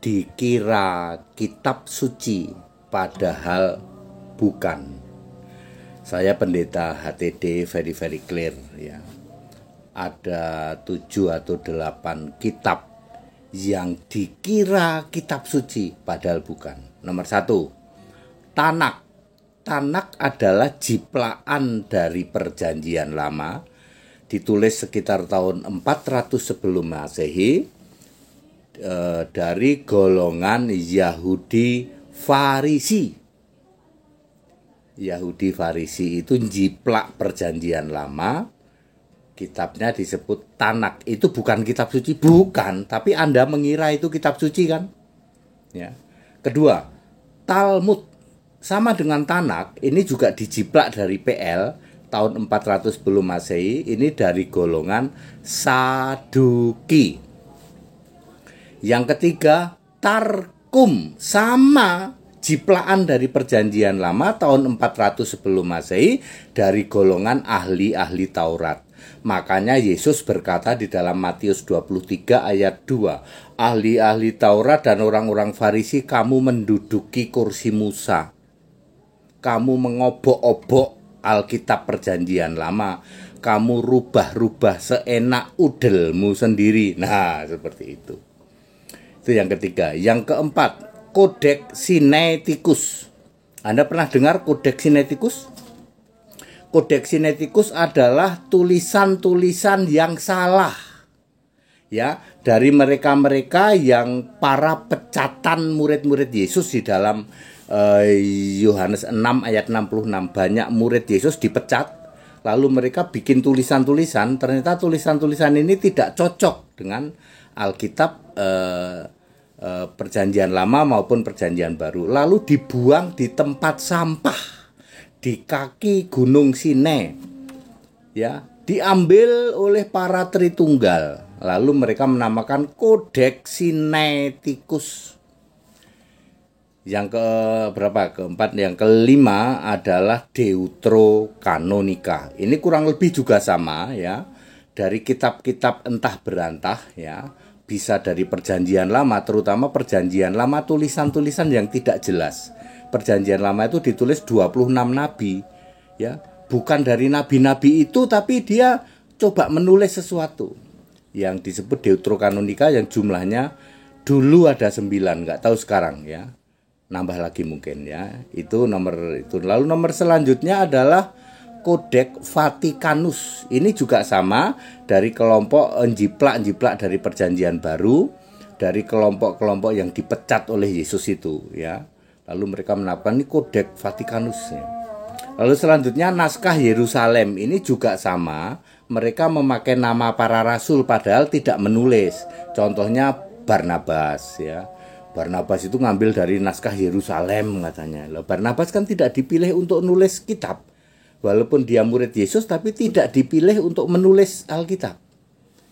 dikira kitab suci, padahal bukan. Saya pendeta HTD very clear ya. Ada 7 atau 8 kitab yang dikira kitab suci, padahal bukan. Nomor 1, Tanak. Tanak adalah jiplaan dari Perjanjian Lama, ditulis sekitar tahun 400 sebelum Masehi, dari golongan Yahudi Farisi. Yahudi Farisi itu jiplak Perjanjian Lama, kitabnya disebut Tanak. Itu bukan kitab suci, bukan, tapi Anda mengira itu kitab suci kan? Ya. Kedua, Talmud. Sama dengan Tanak, ini juga dijiplak dari PL tahun 400 sebelum Masehi, ini dari golongan Saduki. Yang ketiga, Tarkum, sama jiplaan dari Perjanjian Lama tahun 400 sebelum Masehi dari golongan ahli-ahli Taurat. Makanya Yesus berkata di dalam Matius 23 ayat 2, ahli-ahli Taurat dan orang-orang Farisi, kamu menduduki kursi Musa. Kamu mengobok-obok Alkitab Perjanjian Lama. Kamu rubah-rubah seenak udelmu sendiri. Nah, seperti itu. Itu yang ketiga. Yang keempat, Kodeks Sinaiticus. Anda pernah dengar Kodeks Sinaiticus? Kodeks Sinaiticus adalah tulisan-tulisan yang salah, ya, dari mereka-mereka yang para pecatan murid-murid Yesus di dalam Yohanes 6 ayat 66. Banyak murid Yesus dipecat, lalu mereka bikin tulisan-tulisan. Ternyata tulisan-tulisan ini tidak cocok dengan Alkitab Perjanjian Lama maupun Perjanjian Baru, lalu dibuang di tempat sampah di kaki Gunung Sinai, ya, diambil oleh para Tritunggal, lalu mereka menamakan Kodeks Sinaiticus. Yang keempat, yang kelima adalah Deuterokanonika. Ini kurang lebih juga sama ya, dari kitab-kitab entah berantah ya. Bisa dari Perjanjian Lama, terutama Perjanjian Lama tulisan-tulisan yang tidak jelas. Perjanjian Lama itu ditulis 26 nabi, ya, bukan dari nabi-nabi itu, tapi dia coba menulis sesuatu yang disebut Deuterokanonika, yang jumlahnya dulu ada 9, nggak tahu sekarang ya, nambah lagi mungkin ya. Itu nomor itu. Lalu nomor selanjutnya adalah Kodeks Vatikanus. Ini juga sama dari kelompok jiplak-jiplak dari Perjanjian Baru, dari kelompok-kelompok yang dipecat oleh Yesus itu ya. Lalu mereka menamakan ini Kodeks Vatikanus ya. Lalu selanjutnya naskah Yerusalem. Ini juga sama, mereka memakai nama para rasul padahal tidak menulis. Contohnya Barnabas ya. Barnabas itu ngambil dari naskah Yerusalem katanya. Loh, Barnabas kan tidak dipilih untuk nulis kitab. Walaupun dia murid Yesus, tapi tidak dipilih untuk menulis Alkitab.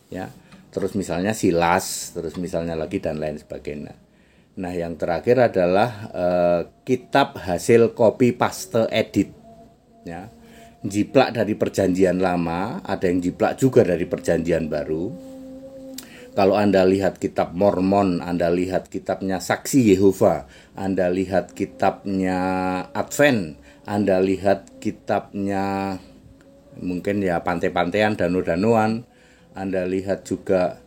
Ya, terus misalnya Silas, terus misalnya lagi dan lain sebagainya. Nah, yang terakhir adalah kitab hasil copy paste edit. Ya, jiplak dari Perjanjian Lama, ada yang jiplak juga dari Perjanjian Baru. Kalau Anda lihat kitab Mormon, Anda lihat kitabnya Saksi Yehova, Anda lihat kitabnya Advent, Anda lihat kitabnya mungkin ya Pantai-Pantaian, Danau-Danauan, Anda lihat juga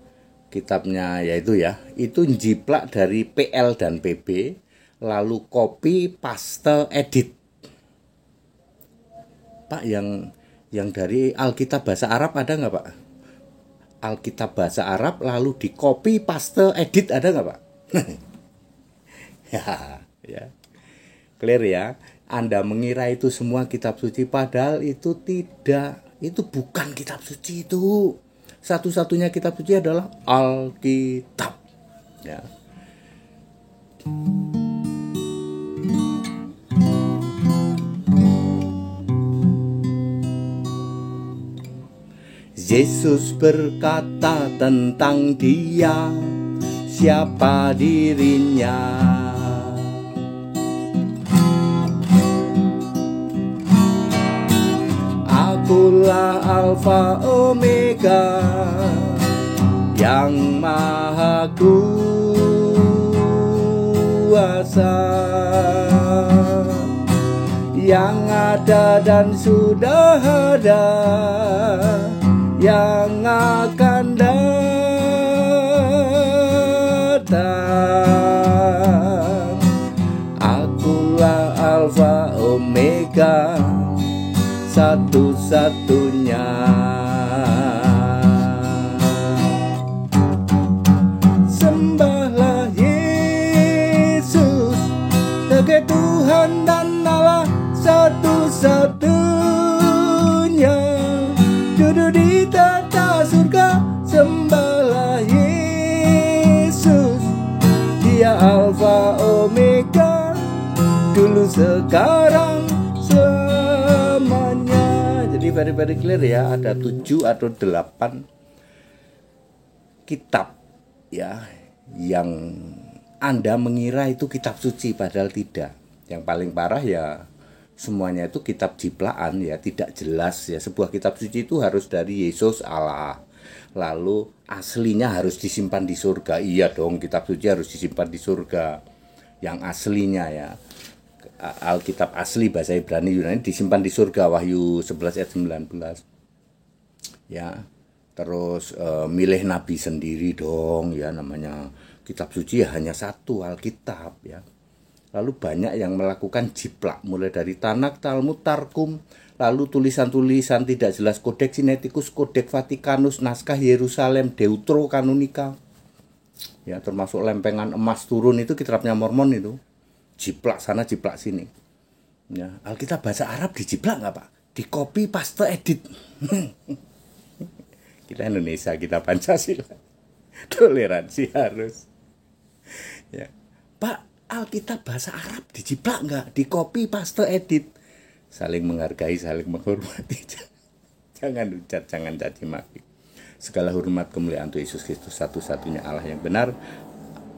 kitabnya yaitu ya, itu jiplak dari PL dan PB, lalu copy paste edit. Pak, yang dari Alkitab bahasa Arab ada nggak Pak? Alkitab bahasa Arab lalu di copy paste edit ada nggak Pak? ya, clear ya. Anda mengira itu semua kitab suci, padahal itu tidak. Itu bukan kitab suci itu. Satu-satunya kitab suci adalah Alkitab. Ya. Yesus berkata tentang dia, siapa dirinya. Akulah Alfa Omega, yang Maha Kudus. kuasa, yang ada dan sudah ada, yang akan datang. Akulah Alfa Omega, satu-satunya. Sembahlah Yesus sebagai Tuhan dan Allah satu-satunya. Duduk di tata surga, sembahlah Yesus. Dia Alfa Omega, dulu sekarang selamanya. Jadi very clear ya, ada 7 atau 8 kitab ya yang Anda mengira itu kitab suci, padahal tidak. Yang paling parah ya semuanya itu kitab jiplaan ya, tidak jelas ya. Sebuah kitab suci itu harus dari Yesus Allah, lalu aslinya harus disimpan di surga. Iya dong, kitab suci harus disimpan di surga yang aslinya ya. Alkitab asli bahasa Ibrani Yunani disimpan di surga, Wahyu 11 ayat 19 ya. Terus milih nabi sendiri dong ya, namanya kitab suci ya hanya satu, Alkitab ya. Lalu banyak yang melakukan jiplak, mulai dari Tanak, Talmud, Tarkum, lalu tulisan-tulisan tidak jelas, Kodeks Sinaiticus, Kodeks Vatikanus, naskah Yerusalem, Deuterokanonika ya, termasuk lempengan emas turun itu kitabnya Mormon itu. Jiplak sana jiplak sini ya. Alkitab bahasa Arab dijiplak nggak Pak? Di copy paste edit. Kita Indonesia, kita Pancasila, toleransi harus ya. Pak, Alkitab bahasa Arab dijiplak nggak? Di copy paste edit. Saling menghargai, saling menghormati. Jangan ucat, jangan caci maki. Segala hormat kemuliaan untuk Yesus Kristus, satu-satunya Allah yang benar,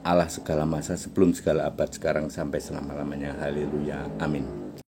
Allah segala masa, sebelum segala abad, sekarang sampai selama-lamanya. Haleluya, amin.